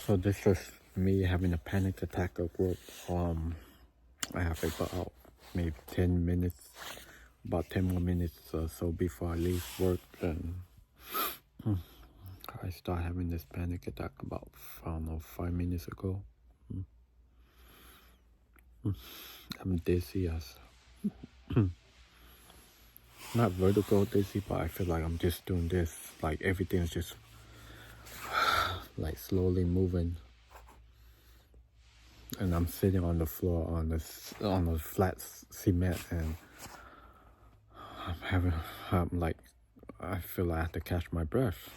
So this is me having a panic attack at work. I have about maybe 10 minutes, about 10 more minutes or so before I leave work, and I start having this panic attack about, I don't know, 5 minutes ago. I'm dizzy as, not vertigo dizzy, but I feel like I'm just doing this, like everything's just like slowly moving. And I'm sitting on the floor on the flat cement, and I'm like, I feel like I have to catch my breath.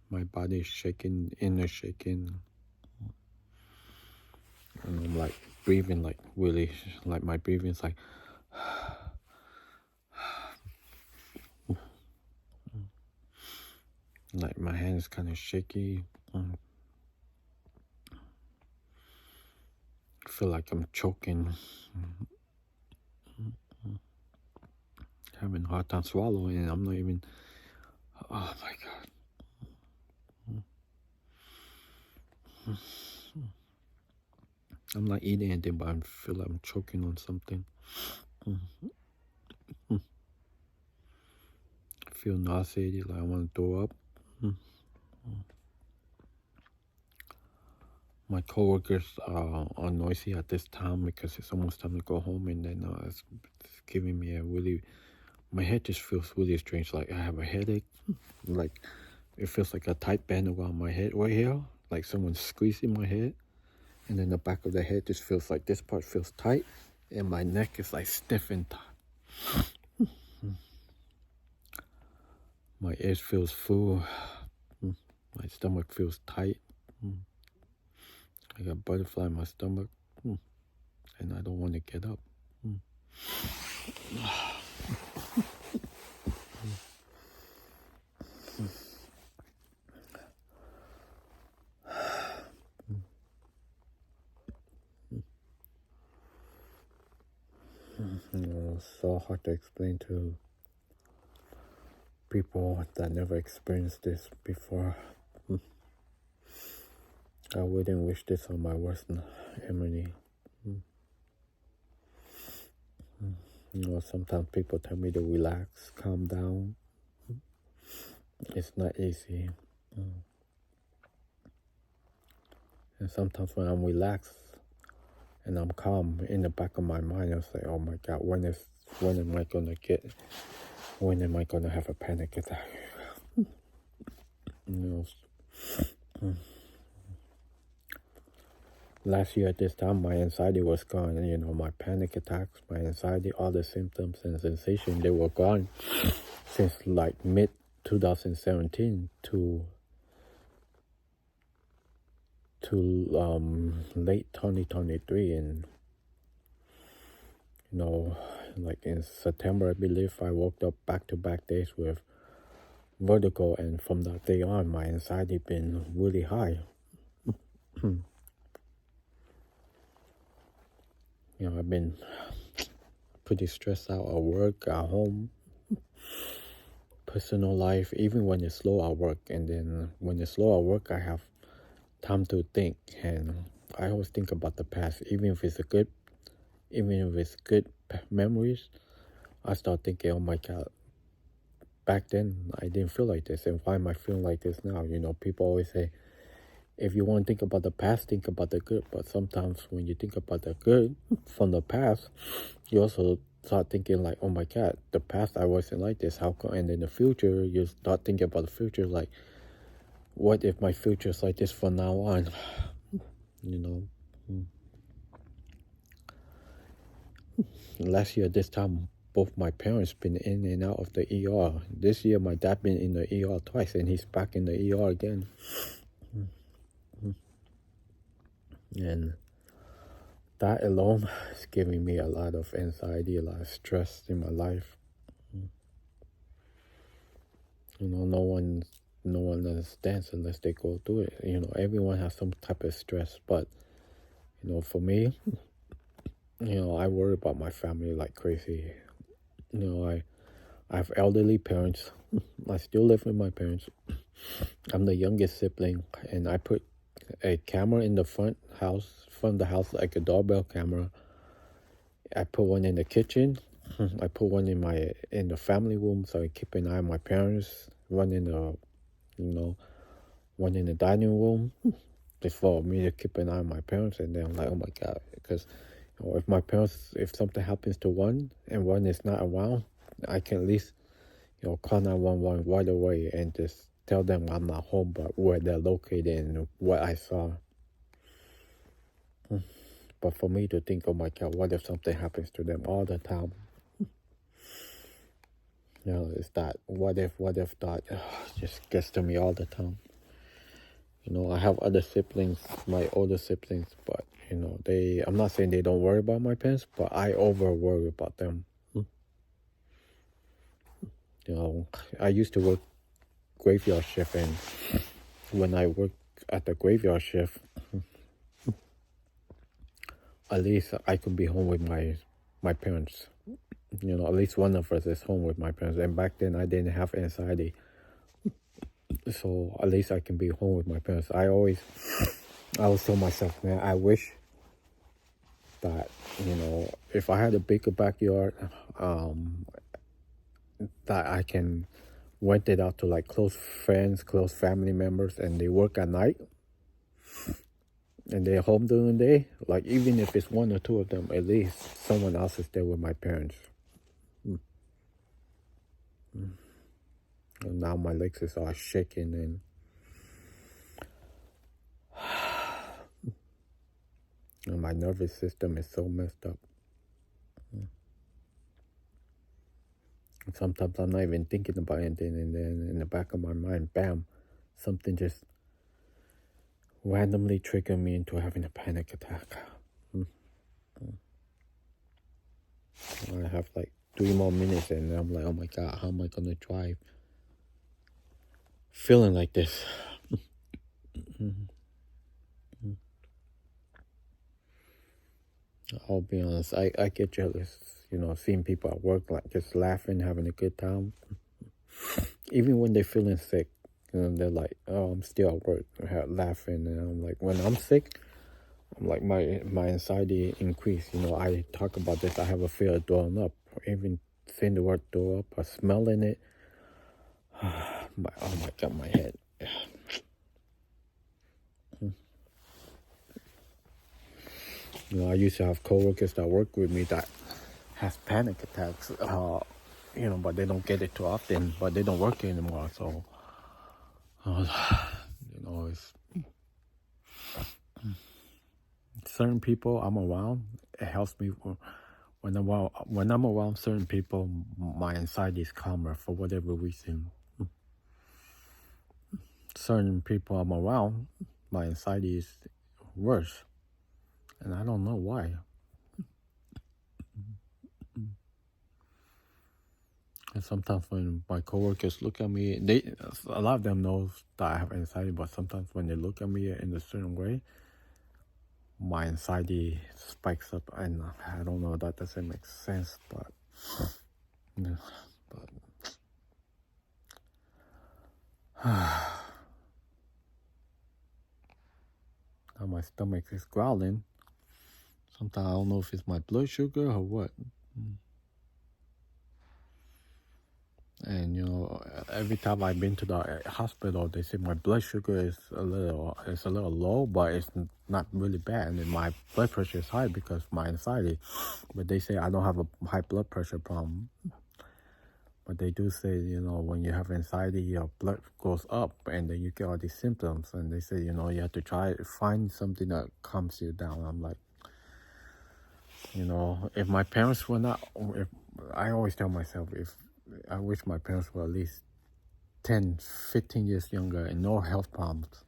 My body is shaking, inner shaking, and I'm like breathing like really, like my breathing is like, like my hand is kind of shaky. I feel like I'm choking, having a hard time swallowing, and I'm not even, oh my God. I'm not eating anything, but I feel like I'm choking on something. I feel nauseated, like I want to throw up. My coworkers are noisy at this time because it's almost time to go home, and then it's giving me my head just feels really strange. Like I have a headache, like it feels like a tight band around my head right here, like someone's squeezing my head, and then the back of the head just feels like this part feels tight, and my neck is like stiff and tight. My ears feels full, my stomach feels tight. I got butterfly in my stomach, and I don't want to get up. It's so hard to explain to people that never experienced this before. I wouldn't wish this on my worst enemy. Sometimes people tell me to relax, calm down. It's not easy. And sometimes when I'm relaxed and I'm calm, in the back of my mind, I'll say, oh my God, when am I gonna have a panic attack? Last year at this time, my anxiety was gone. My panic attacks, my anxiety, all the symptoms and sensations, they were gone since like mid 2017 to late 2023. And like in September, I believe, I woke up back-to-back days with vertigo, and from that day on, my anxiety been really high. I've been pretty stressed out at work, at home, personal life, even when it's slow at work. And then when it's slow at work, I have time to think, and I always think about the past, even if it's good memories. I start thinking, oh my God, back then I didn't feel like this, and why am I feeling like this now? People always say, if you want to think about the past, think about the good. But sometimes when you think about the good from the past, you also start thinking like, oh my God, the past I wasn't like this. How come? And in the future, you start thinking about the future, like, what if my future is like this from now on? Last year, this time, both my parents been in and out of the ER. This year, my dad been in the ER twice, and he's back in the ER again. And that alone is giving me a lot of anxiety, a lot of stress in my life. No one understands unless they go through it. Everyone has some type of stress, but for me, I worry about my family like crazy. I have elderly parents. I still live with my parents. I'm the youngest sibling, and I put a camera in the front of the house, like a doorbell camera. I put one in the kitchen. I put one in the family room, so I keep an eye on my parents. One in the, one in the dining room, just for me to keep an eye on my parents. And then I'm like, oh my God, because if something happens to one and one is not around, I can at least, call 911 right away and just tell them I'm not home, but where they're located and what I saw. But for me to think, oh my God, what if something happens to them all the time? It's that what if thought just gets to me all the time. I have other siblings, my older siblings, but I'm not saying they don't worry about my parents, but I over worry about them. I used to work graveyard shift, and when I work at the graveyard shift, at least I could be home with my parents. At least one of us is home with my parents. And back then I didn't have anxiety, so at least I can be home with my parents. I always tell myself, man, I wish that if I had a bigger backyard, that I can rent it out to like close friends, close family members, and they work at night and they're home during the day. Like, even if it's one or two of them, at least someone else is there with my parents. And now my legs is all shaking, and my nervous system is so messed up. Sometimes I'm not even thinking about anything, and then in the back of my mind, bam, something just randomly triggered me into having a panic attack. I have like 3 more minutes, and I'm like, oh my God, how am I gonna drive feeling like this? I'll be honest, I get jealous, seeing people at work like just laughing, having a good time. Even when they're feeling sick, they're like, oh, I'm still at work, laughing. And I'm like, when I'm sick, I'm like, my anxiety increase. I talk about this, I have a fear of throwing up. Even saying the word throw up or smelling it, oh my God, my head. I used to have coworkers that work with me that has panic attacks, but they don't get it too often, but they don't work anymore. So, it's certain people I'm around, it helps me. When I'm around certain people, my anxiety is calmer for whatever reason. Certain people I'm around, my anxiety is worse, and I don't know why. And sometimes when my coworkers look at me, a lot of them knows that I have anxiety, but sometimes when they look at me in a certain way, my anxiety spikes up, and I don't know, that doesn't make sense, but now my stomach is growling. Sometimes I don't know if it's my blood sugar or what. And every time I've been to the hospital, they say my blood sugar is a little low, but it's not really bad. And then my blood pressure is high because of my anxiety. But they say I don't have a high blood pressure problem. But they do say, when you have anxiety, your blood goes up, and then you get all these symptoms. And they say, you have to find something that calms you down. I'm like, if my parents were not, I always tell myself, I wish my parents were at least 10, 15 years younger and no health problems.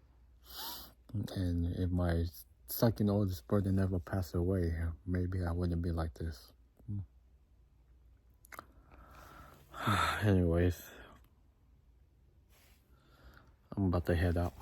And if my second oldest brother never passed away, maybe I wouldn't be like this. Anyways, I'm about to head out.